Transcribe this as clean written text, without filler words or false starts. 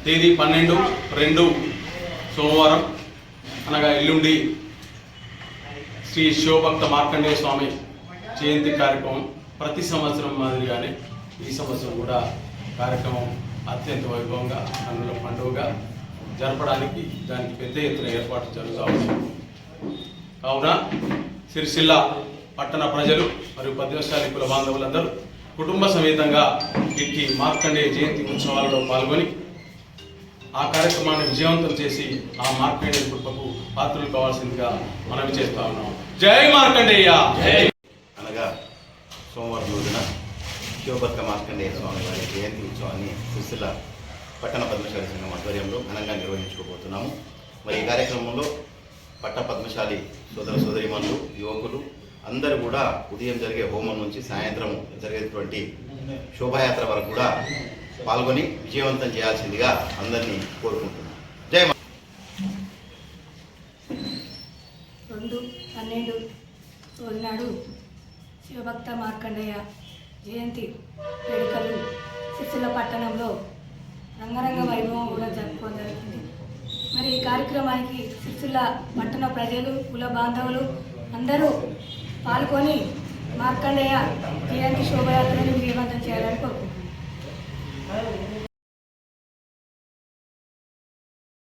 తేదీ 12/2 సోమవారం అనగా ఎల్లుండి శ్రీ శివభక్త మార్కండేయ స్వామి జయంతి కార్యక్రమం ప్రతి సంవత్సరం మాదిరిగానే ఈ సంవత్సరం కూడా కార్యక్రమం అత్యంత వైభవంగా కన్నుల పండుగగా జరపడానికి దానికి పెద్ద ఎత్తున ఏర్పాటు జరుగుతూ ఉంది. కావున సిరిసిల్ల పట్టణ ప్రజలు మరియు పద్మశాలి కుల బాంధవులందరూ కుటుంబ సమేతంగా ఇట్టి మార్కండేయ జయంతి ఉత్సవాలలో పాల్గొని ఆ కార్యక్రమాన్ని విజయవంతం చేసి ఆ మార్కండేయ కృపకు పాత్రలు కావాల్సిందిగా మనవి చేస్తా ఉన్నాం. జై మార్కండేయ. అనగా సోమవారం రోజున శివభక్త మార్కండేయ స్వామి వారి జయంతి ఉత్సవాన్ని సిరిసిల్ల పట్టణ పద్మశాలి సంఘం ఆధ్వర్యంలో ఘనంగా నిర్వహించుకోబోతున్నాము. మరి ఈ కార్యక్రమంలో పట్ట పద్మశాలి సోదర సోదరీమణులు, యువకులు అందరూ కూడా ఉదయం జరిగే హోమం నుంచి సాయంత్రం జరిగేటువంటి శోభాయాత్ర వరకు కూడా పాల్గొని విజయవంతం చేయాల్సిందిగా అందరినీ కోరుకుంటున్నాం. జై 2/12 రోజునాడు శివభక్త మార్కండేయ జయంతి వేడుకలు సిరిసిల్ల పట్టణంలో రంగరంగ వైభవం కూడా జరుపుకోవడం జరుగుతుంది. మరి ఈ కార్యక్రమానికి సిరిసిల్ల పట్టణ ప్రజలు, కుల బాంధవులు అందరూ పాల్గొని మార్కండేయ జయంతి శోభయాత్రను విజయవంతం చేయాలని కోరుకుంటున్నాను.